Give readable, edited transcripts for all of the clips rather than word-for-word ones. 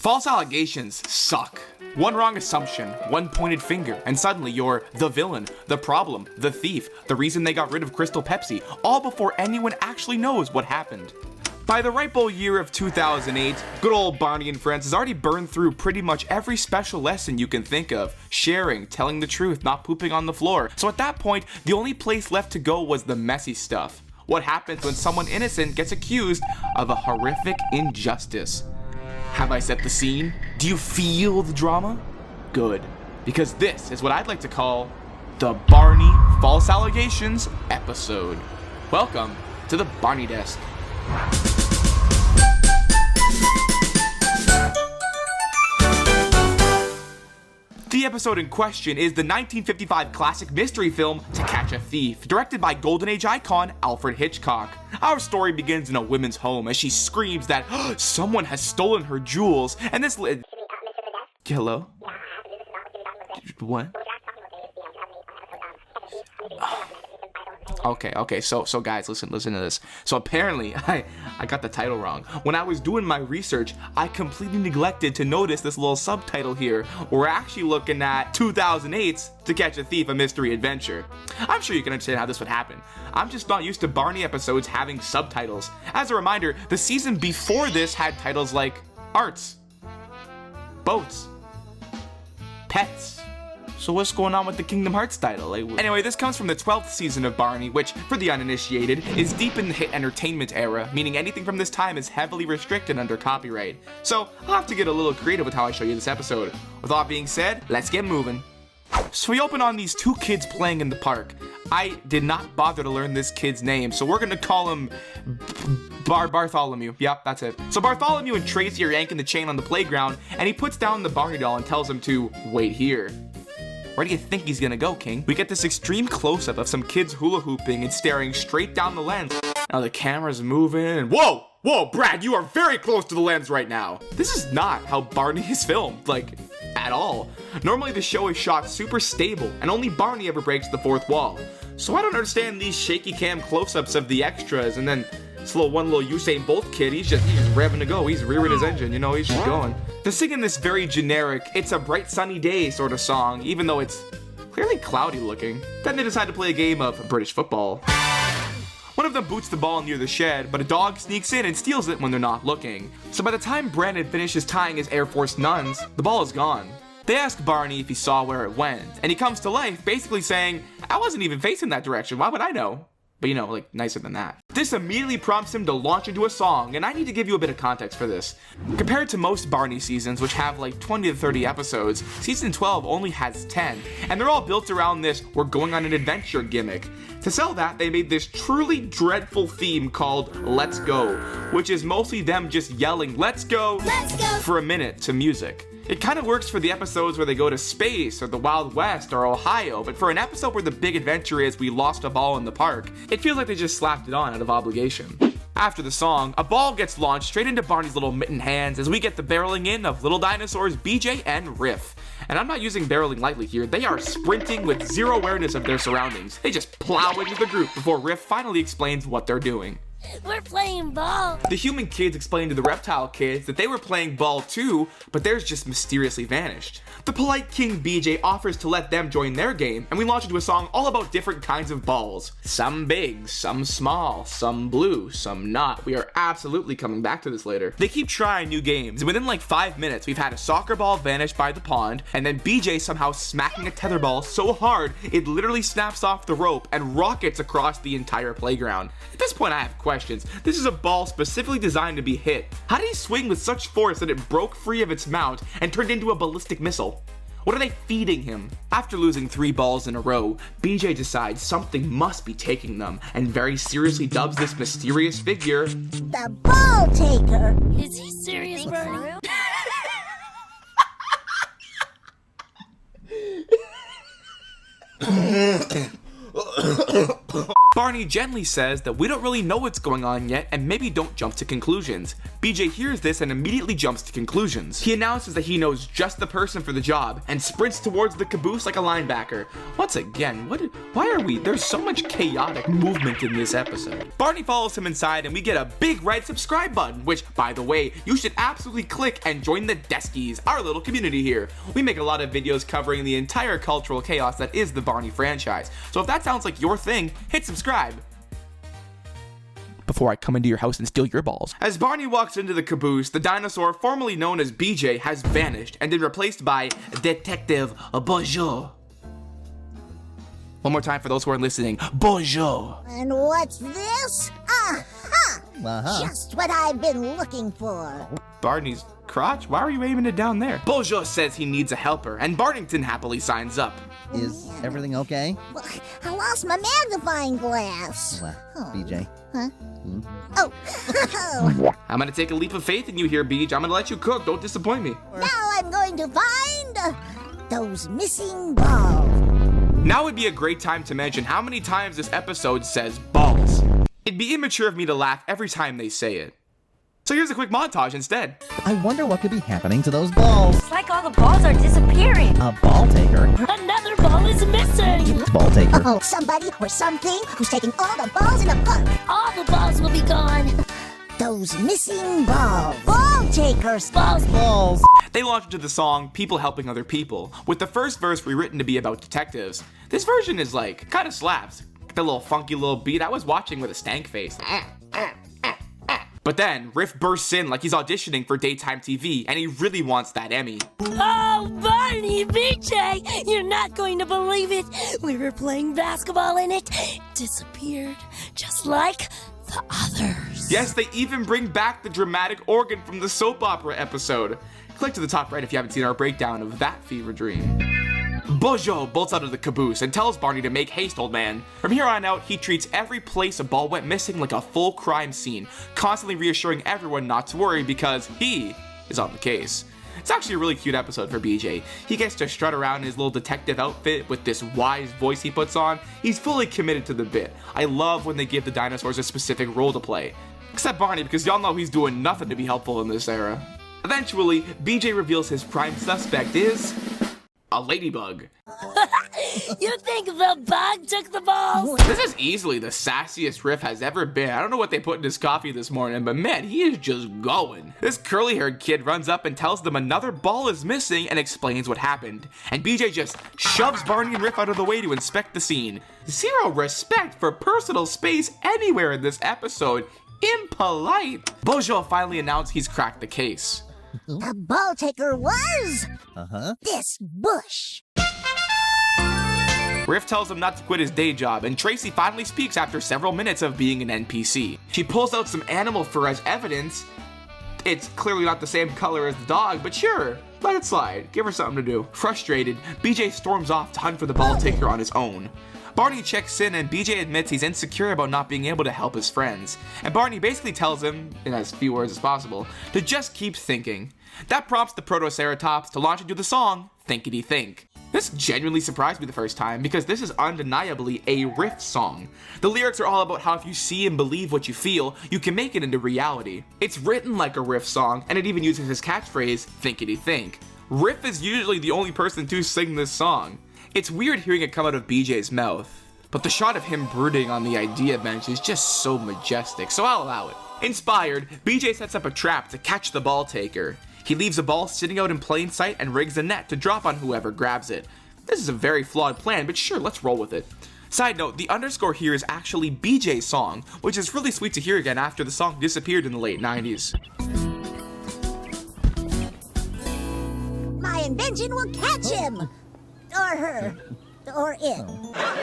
False allegations suck. One wrong assumption, one pointed finger, and suddenly you're the villain, the problem, the thief, the reason they got rid of Crystal Pepsi, all before anyone actually knows what happened. By the ripe old year of 2008, good old Barney and friends has already burned through pretty much every special lesson you can think of. Sharing, telling the truth, not pooping on the floor. So at that point, the only place left to go was the messy stuff. What happens when someone innocent gets accused of a horrific injustice? Have I set the scene? Do you feel the drama? Good. Because this is what I'd like to call the Barney False Allegations episode. Welcome to the Barney Desk. The episode in question is the 1955 classic mystery film To Catch a Thief, directed by Golden Age icon Alfred Hitchcock. Our story begins in a woman's home as she screams that someone has stolen her jewels, and this Hello? What? Okay, so guys, listen to this. So apparently, I got the title wrong. When I was doing my research, I completely neglected to notice this little subtitle here. We're actually looking at 2008's To Catch a Thief, A Mystery Adventure. I'm sure you can understand how this would happen. I'm just not used to Barney episodes having subtitles. As a reminder, the season before this had titles like Arts, Boats, Pets. So what's going on with the Kingdom Hearts title? Anyway, this comes from the 12th season of Barney, which, for the uninitiated, is deep in the hit entertainment era, meaning anything from this time is heavily restricted under copyright. So I'll have to get a little creative with how I show you this episode. With all that being said, let's get moving. So we open on these two kids playing in the park. I did not bother to learn this kid's name, so we're gonna call him Bartholomew. Yep, that's it. So Bartholomew and Tracy are yanking the chain on the playground, and he puts down the Barney doll and tells him to wait here. Where do you think he's gonna go, King? We get this extreme close-up of some kids hula hooping and staring straight down the lens. Now the camera's moving and whoa, Brad, you are very close to the lens right now. This is not how Barney is filmed, like, at all. Normally the show is shot super stable and only Barney ever breaks the fourth wall. So I don't understand these shaky cam close-ups of the extras, and then this one little Usain Bolt kid, he's just revving to go. He's rearing his engine, he's just going. They're singing this very generic, it's a bright sunny day sort of song, even though it's clearly cloudy looking. Then they decide to play a game of British football. One of them boots the ball near the shed, but a dog sneaks in and steals it when they're not looking. So by the time Brandon finishes tying his Air Force nuns, the ball is gone. They ask Barney if he saw where it went, and he comes to life basically saying, I wasn't even facing that direction, why would I know? But nicer than that. This immediately prompts him to launch into a song, and I need to give you a bit of context for this. Compared to most Barney seasons, which have 20 to 30 episodes, season 12 only has 10, and they're all built around this we're going on an adventure gimmick. To sell that, they made this truly dreadful theme called Let's Go, which is mostly them just yelling, Let's go, for a minute to music. It kind of works for the episodes where they go to space, or the Wild West, or Ohio, but for an episode where the big adventure is we lost a ball in the park, it feels like they just slapped it on out of obligation. After the song, a ball gets launched straight into Barney's little mitten hands as we get the barreling in of little dinosaurs BJ and Riff. And I'm not using barreling lightly here, they are sprinting with zero awareness of their surroundings. They just plow into the group before Riff finally explains what they're doing. We're playing ball. The human kids explained to the reptile kids that they were playing ball too, but theirs just mysteriously vanished. The polite King BJ offers to let them join their game, and we launch into a song all about different kinds of balls. Some big, some small, some blue, some not. We are absolutely coming back to this later. They keep trying new games, and within 5 minutes, we've had a soccer ball vanish by the pond, and then BJ somehow smacking a tetherball so hard, it literally snaps off the rope and rockets across the entire playground. At this point, I have questions. This is a ball specifically designed to be hit. How did he swing with such force that it broke free of its mount and turned into a ballistic missile? What are they feeding him? After losing 3 balls in a row, BJ decides something must be taking them and very seriously dubs this mysterious figure the ball taker. Is he serious, Barney? Barney gently says that we don't really know what's going on yet and maybe don't jump to conclusions. BJ hears this and immediately jumps to conclusions. He announces that he knows just the person for the job and sprints towards the caboose like a linebacker. Once again, there's so much chaotic movement in this episode. Barney follows him inside and we get a big red subscribe button, which, by the way, you should absolutely click and join the Deskies, our little community here. We make a lot of videos covering the entire cultural chaos that is the Barney franchise. So if that sounds like your thing, hit subscribe before I come into your house and steal your balls. As Barney walks into the caboose, the dinosaur formerly known as BJ has vanished and been replaced by Detective Beau. One more time for those who are listening. Beau. And what's this? Aha! Just what I've been looking for. Barney's crotch? Why are you aiming it down there? Beau says he needs a helper, and Barnington happily signs up. Is everything okay? Well, I lost my magnifying glass. BJ. Huh? Oh. I'm gonna take a leap of faith in you here, Beej. I'm gonna let you cook. Don't disappoint me. Now I'm going to find those missing balls. Now would be a great time to mention how many times this episode says balls. It'd be immature of me to laugh every time they say it. So here's a quick montage instead. I wonder what could be happening to those balls. It's like all the balls are disappearing. A ball taker. Another ball is missing. Ball taker. Oh, somebody or something who's taking all the balls in the park. All the balls will be gone. Those missing balls. Ball takers. Balls. They launch into the song People Helping Other People, with the first verse rewritten to be about detectives. This version is like, kinda slaps. The little funky little beat I was watching with a stank face. But then, Riff bursts in like he's auditioning for daytime TV, and he really wants that Emmy. Oh, Barney, BJ, you're not going to believe it. We were playing basketball and it disappeared, just like the others. Yes, they even bring back the dramatic organ from the soap opera episode. Click to the top right if you haven't seen our breakdown of that fever dream. Beau bolts out of the caboose and tells Barney to make haste, old man. From here on out, he treats every place a ball went missing like a full crime scene, constantly reassuring everyone not to worry because he is on the case. It's actually a really cute episode for BJ. He gets to strut around in his little detective outfit with this wise voice he puts on. He's fully committed to the bit. I love when they give the dinosaurs a specific role to play. Except Barney, because y'all know he's doing nothing to be helpful in this era. Eventually, BJ reveals his prime suspect is a ladybug. You think the bug took the balls? This is easily the sassiest Riff has ever been. I don't know what they put in his coffee this morning, but man, he is just going. This curly-haired kid runs up and tells them another ball is missing and explains what happened. And BJ just shoves Barney and Riff out of the way to inspect the scene. Zero respect for personal space anywhere in this episode. Impolite. Beau finally announced he's cracked the case. The ball taker was this bush. Riff tells him not to quit his day job, and Tracy finally speaks after several minutes of being an NPC. She pulls out some animal fur as evidence. It's clearly not the same color as the dog, but sure, let it slide. Give her something to do. Frustrated, BJ storms off to hunt for the ball taker on his own. Barney checks in and BJ admits he's insecure about not being able to help his friends. And Barney basically tells him, in as few words as possible, to just keep thinking. That prompts the Protoceratops to launch into the song, Thinkity Think. This genuinely surprised me the first time because this is undeniably a Riff song. The lyrics are all about how if you see and believe what you feel, you can make it into reality. It's written like a Riff song, and it even uses his catchphrase, Thinkity Think. Riff is usually the only person to sing this song. It's weird hearing it come out of BJ's mouth, but the shot of him brooding on the idea bench is just so majestic, so I'll allow it. Inspired, BJ sets up a trap to catch the ball taker. He leaves a ball sitting out in plain sight and rigs a net to drop on whoever grabs it. This is a very flawed plan, but sure, let's roll with it. Side note, the underscore here is actually BJ's song, which is really sweet to hear again after the song disappeared in the late 90s. My invention will catch him. Or her. Or it.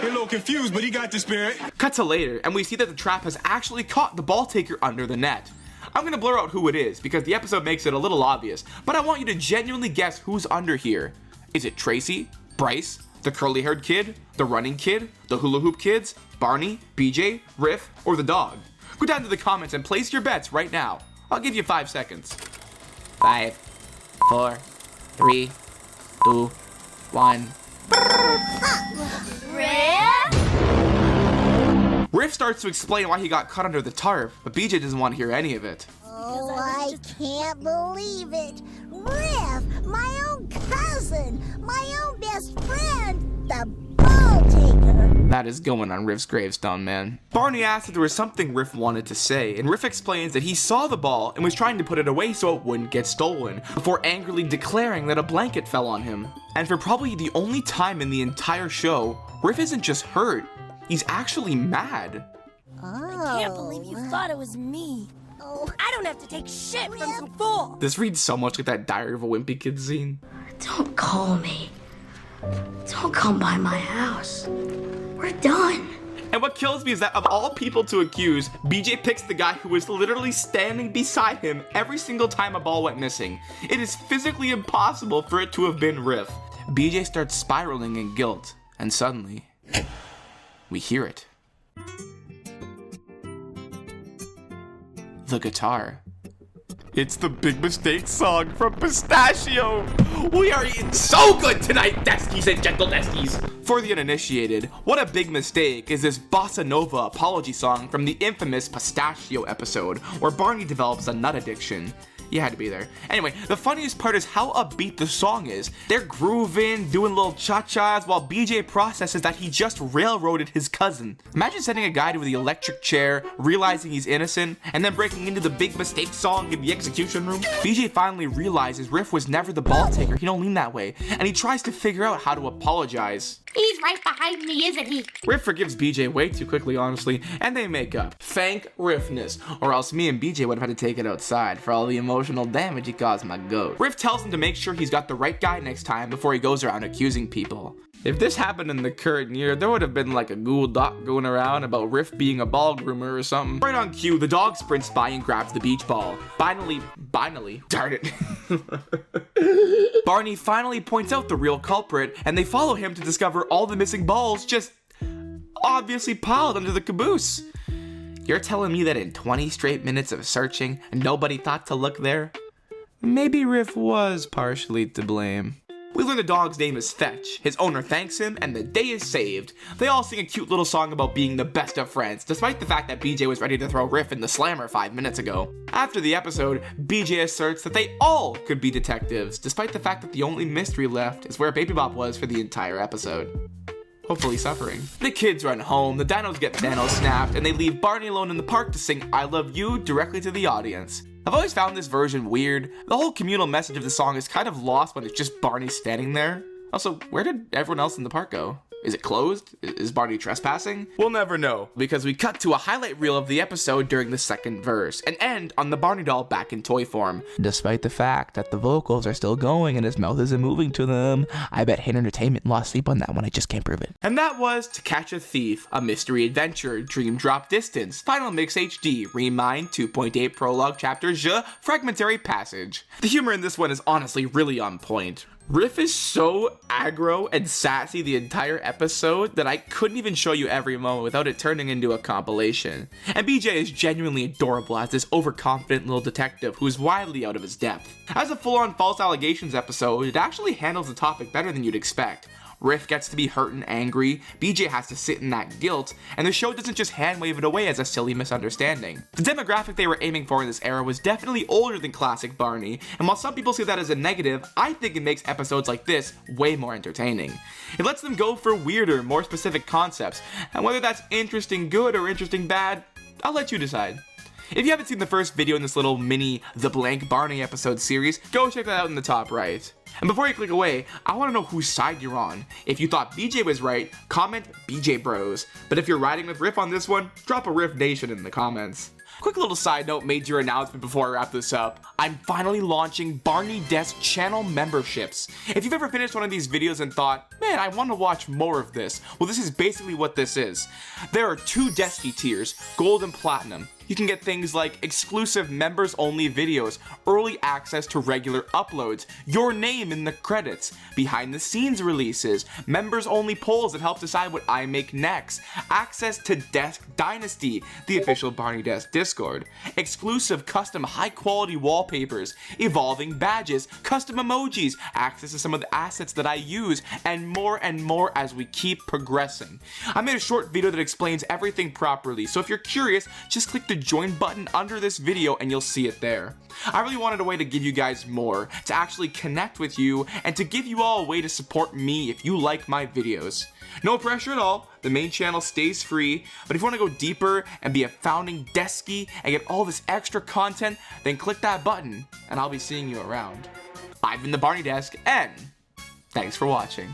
You're a little confused, but he got the spirit. Cut to later, and we see that the trap has actually caught the ball taker under the net. I'm gonna blur out who it is, because the episode makes it a little obvious, but I want you to genuinely guess who's under here. Is it Tracy? Bryce? The curly-haired kid? The running kid? The hula hoop kids? Barney? BJ? Riff? Or the dog? Go down to the comments and place your bets right now. I'll give you 5 seconds. 5, 4, 3, 2, 1. Riff? Riff starts to explain why he got caught under the tarp, but BJ doesn't want to hear any of it. Oh, I can't believe it. Riff, my own cousin, my own best friend, the ball taker. That is going on Riff's gravestone, man. Barney asks if there was something Riff wanted to say, and Riff explains that he saw the ball and was trying to put it away so it wouldn't get stolen, before angrily declaring that a blanket fell on him. And for probably the only time in the entire show, Riff isn't just hurt, he's actually mad. Oh. Can't believe you thought it was me. Oh. I don't have to take shit from some fool. This reads so much like that Diary of a Wimpy Kid scene. Don't call me. Don't come by my house. We're done. And what kills me is that of all people to accuse, BJ picks the guy who was literally standing beside him every single time a ball went missing. It is physically impossible for it to have been Riff. BJ starts spiraling in guilt, and suddenly, we hear it. The guitar. It's the Big Mistake song from Pistachio. We are eating so good tonight, Deskies and Gentle Deskies. For the uninitiated, What a Big Mistake is this bossa nova apology song from the infamous Pistachio episode, where Barney develops a nut addiction. You had to be there. Anyway, the funniest part is how upbeat the song is. They're grooving, doing little cha-chas, while BJ processes that he just railroaded his cousin. Imagine sending a guy to the electric chair, realizing he's innocent, and then breaking into the Big Mistake song in the execution room. BJ finally realizes Riff was never the ball taker, he don't lean that way, and he tries to figure out how to apologize. He's right behind me, isn't he? Riff forgives BJ way too quickly, honestly, and they make up. Thank Riffness, or else me and BJ would have had to take it outside for all the emotional damage he caused my goat. Riff tells him to make sure he's got the right guy next time before he goes around accusing people. If this happened in the current year, there would have been like a Google Doc going around about Riff being a ball groomer or something. Right on cue, the dog sprints by and grabs the beach ball. Finally, darn it. Barney finally points out the real culprit, and they follow him to discover all the missing balls just obviously piled under the caboose. You're telling me that in 20 straight minutes of searching, nobody thought to look there? Maybe Riff was partially to blame. We learn the dog's name is Fetch, his owner thanks him, and the day is saved. They all sing a cute little song about being the best of friends, despite the fact that BJ was ready to throw Riff in the slammer 5 minutes ago. After the episode, BJ asserts that they all could be detectives, despite the fact that the only mystery left is where Baby Bop was for the entire episode. Hopefully suffering. The kids run home, the dinos get nano snapped, and they leave Barney alone in the park to sing I Love You directly to the audience. I've always found this version weird. The whole communal message of the song is kind of lost when it's just Barney standing there. Also, where did everyone else in the park go? Is it closed? Is Barney trespassing? We'll never know, because we cut to a highlight reel of the episode during the second verse, and end on the Barney doll back in toy form. Despite the fact that the vocals are still going and his mouth isn't moving to them, I bet Hit Entertainment lost sleep on that one, I just can't prove it. And that was To Catch a Thief, A Mystery Adventure, Dream Drop Distance, Final Mix HD, Remind 2.8 Prologue Chapter Jeux, Fragmentary Passage. The humor in this one is honestly really on point. Riff is so aggro and sassy the entire episode that I couldn't even show you every moment without it turning into a compilation. And BJ is genuinely adorable as this overconfident little detective who is widely out of his depth. As a full-on false allegations episode, it actually handles the topic better than you'd expect. Riff gets to be hurt and angry, BJ has to sit in that guilt, and the show doesn't just hand-wave it away as a silly misunderstanding. The demographic they were aiming for in this era was definitely older than classic Barney, and while some people see that as a negative, I think it makes episodes like this way more entertaining. It lets them go for weirder, more specific concepts, and whether that's interesting good or interesting bad, I'll let you decide. If you haven't seen the first video in this little mini The Blank Barney episode series, go check that out in the top right. And before you click away, I want to know whose side you're on. If you thought BJ was right, comment BJ Bros. But if you're riding with Riff on this one, drop a Riff Nation in the comments. Quick little side note, major announcement before I wrap this up. I'm finally launching BarneyDesk channel memberships. If you've ever finished one of these videos and thought, man, I want to watch more of this, well, this is basically what this is. There are 2 Desky tiers, Gold and Platinum. You can get things like exclusive members-only videos, early access to regular uploads, your name in the credits, behind-the-scenes releases, members-only polls that help decide what I make next, access to Desk Dynasty, the official Barney Desk Discord, exclusive custom high-quality wallpapers, evolving badges, custom emojis, access to some of the assets that I use, and more as we keep progressing. I made a short video that explains everything properly, so if you're curious, just click the join button under this video and you'll see it there. I really wanted a way to give you guys more, to actually connect with you, and to give you all a way to support me if you like my videos. No pressure at all, the main channel stays free, but if you want to go deeper and be a founding Deskie and get all this extra content, then click that button and I'll be seeing you around. I've been the Barney Desk, and thanks for watching.